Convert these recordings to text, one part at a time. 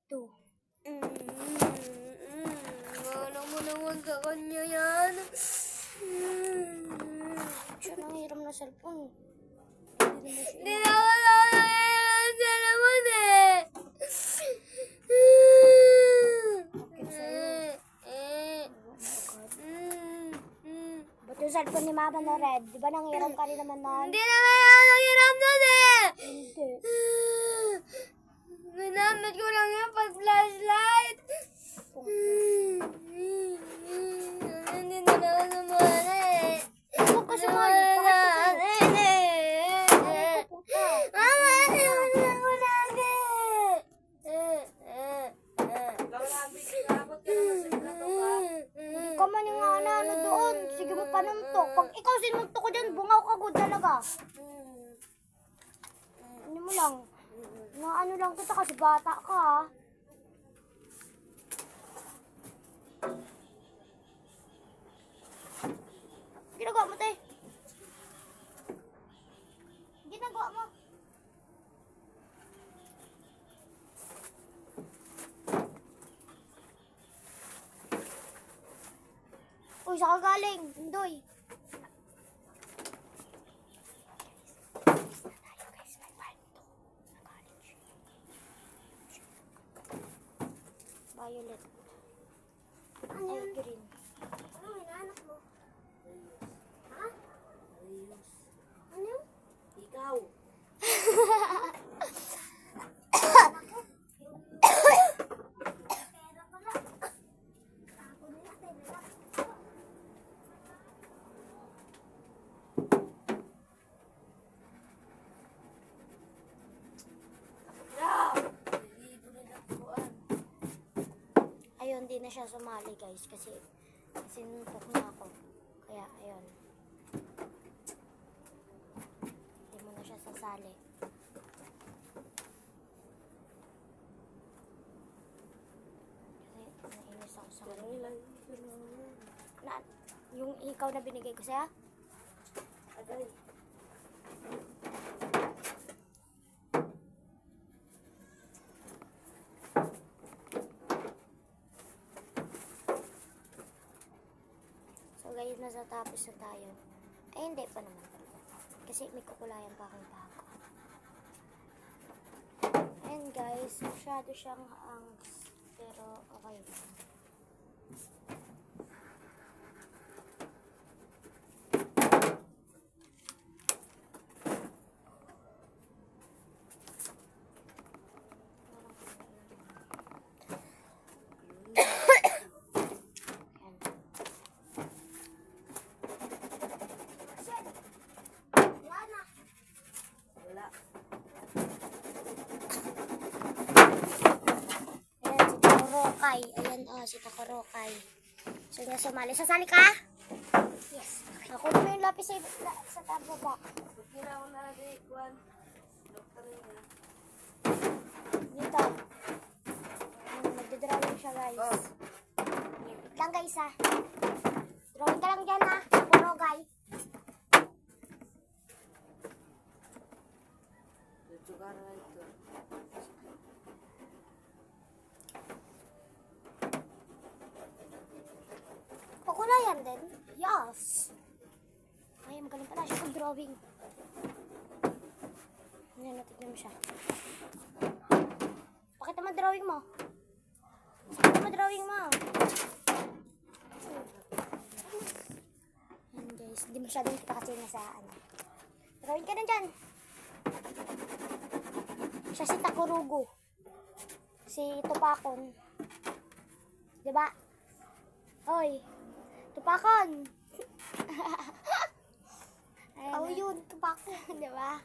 2. Wala mo naman sa kanya yan. Siya nang hiram na cellphone. Hindi na wala na yan sa naman eh. Bakit sa'yo? Ba't yung cellphone ni Mama na red? Di ba nang hiram ka rin naman nun? Hindi na kaya nangiram nun eh. Hindi. Ginamit ko lang yan pag flashlight. Hindi na naman sumana eh. Huwag ka sumali. Bakit kasi? Mama, ayaw na ko lagi. Ikaw man yung ano doon. Sige mo panuntok. Pag ikaw sinuntok ko dyan, bungaw ka good talaga. Ano mo lang. Ano lang kita kasi bata ka ha. Ginagawa mo te. Ginagawa mo. Uy, saan ka galing? Indoy. Violet. Ano Ay, yun? green. Ano hinahanap mo? Ha? Ano yun? Ikaw. Pera pala. Ako nila, pera. Ayun, di na siya sumali guys kasi sinuntok na ako. Kaya, ayun. Hindi mo na siya sasali. Kasi nainis ako sa kanya. Na, yung ikaw na binigay ko sa'yo? Agay. So guys, nasa tapos na tayo. Ay, hindi pa naman. Kasi may kukulayan pa akong bago. And guys, masyado siyang angs. Pero okay lang. Wala. Ayan, si Takorokay. Ayan, si Takorokay. So, niya sumali. Sasali ka? Yes. Ako naman yung lapis sa tababa. Kira ko na rin, Juan. Doktor niya. Dito. Magdodrawing siya, guys. Oh. Wait lang, guys, ha. Drawing ka lang dyan, ha. Takorokay. Lutsukar na ito. Kukulayan din? Yes. Ay, magaling pala siya pag-drawing. Ayan, natignan mo siya. Pakita mo drawing mo. Pakita mo drawing mo. Ayan guys, hindi masyadong kita kasi nasa ano. Drawing ka na dyan. Siya si Takurugo. Si Tupakon. Diba? Hoy. Tupakon. Oh, yun. Tupakon. Diba?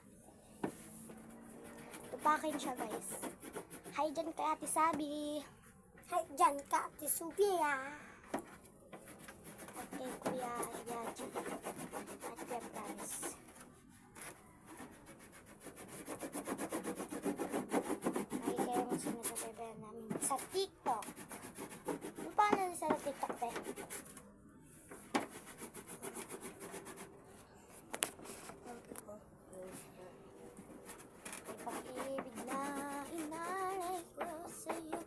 Tupakin siya, guys. Hi dyan kay Ate Sabi. Hi, dyan ka, Ate Subia. At kay Kuya Yaji. At Kuya Franz. Ay, kayong sinasabay namin sa TikTok. Ano pa na sa TikTok, te? Pag-ibig na inalay ko sa'yo.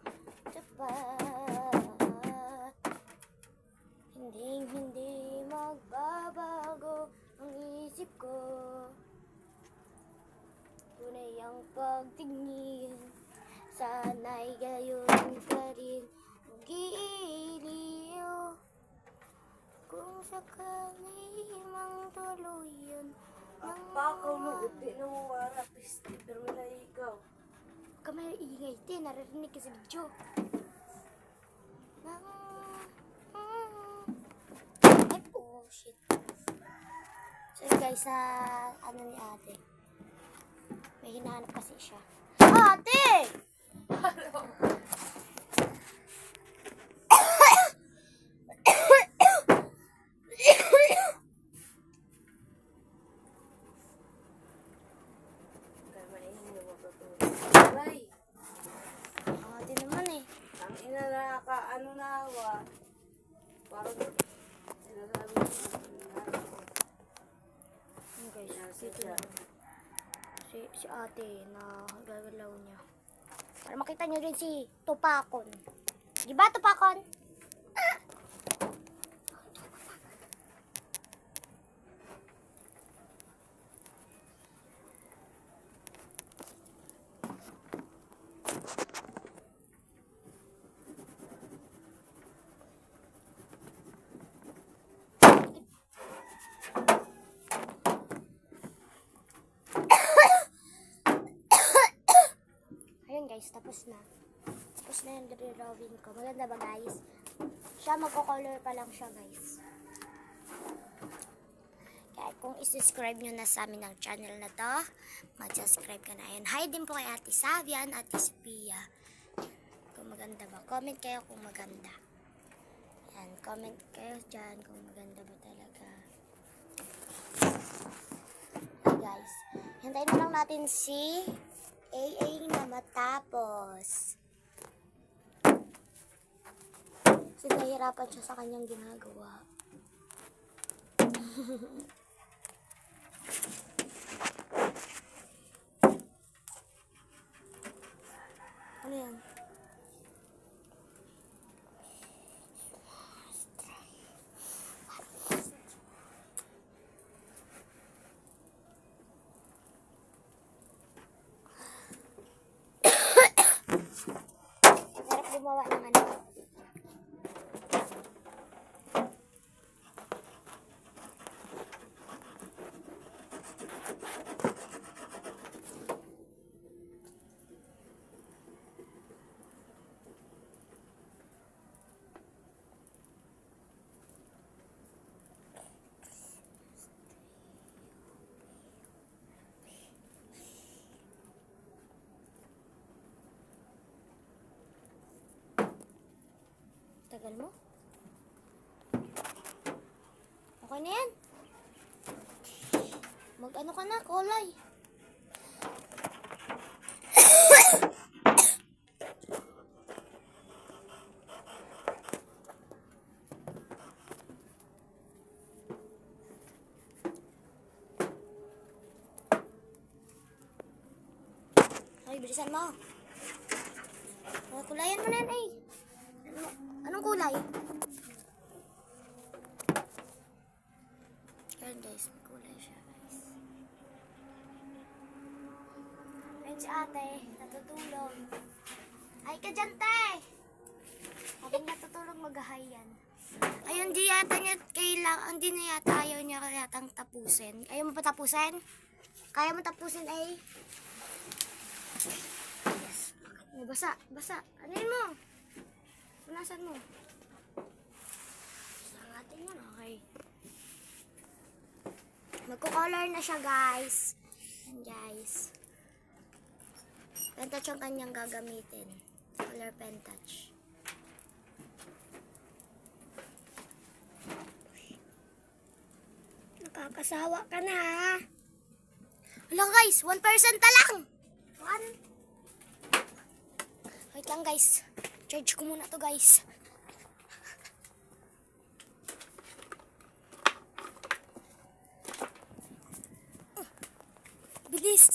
Hindi na mo marapis. Pero wala ikaw. Huwag ka may ingay, te. Naririnig ka sa video. Ay, oh, shit. So, yun guys, sa ano ni ate. May hinahanap kasi siya. Ate! Kaya mainhin na matutulog. Aray! Ate naman eh. Ang ina na ka, ano na awa. Parang sinasabi ko. Yun guys, dito lang. Si ate na gagalaw niya. Para makita nyo rin si Tupakon. Di ba, Tupakon? Ayun guys, tapos na. Tapos na yung drawing ko. Maganda ba guys? Siya magko-color pa lang siya guys. Kaya kung isubscribe nyo na sa amin ang channel na to, mag-subscribe ka na. Ayun, hi din po kay Ate Savian, Ate Sophia. Kung maganda ba? Comment kayo kung maganda. Yan, comment kayo dyan kung maganda ba talaga. Hey guys, hintayin na lang natin si AA na matapos. Kasi nahihirapan siya sa kanyang ginagawa. Ano yan? Sarap gumawa ng ano. Tagal mo? Okay na yan. Mag-ano ka na, kulay. Ay, bilisan mo. Kulayan mo na yan, ay. Anong kulay? Ayan guys, may kulay siya guys. Ayan si ate, natutulog. Ay ka dyan, te! Habang natutulog, mag-hi yan. Ayun, di yata niya kailangan, hindi na yata ayaw niya yatang tapusin. Ayaw mo pa tapusin? Kaya mo tapusin ay? Yes. Ay, basa, basa. Ano yun mo? Punasan mo. Sangatin mo na, okay. Magko-color na siya, guys. Yan, guys. Pen touch ang kanyang gagamitin. Color pen touch. Nakakasawa ka na, ha? Alam, guys. 1% na lang. 1. Wait lang, guys. Charge ko muna to, guys. Bilis.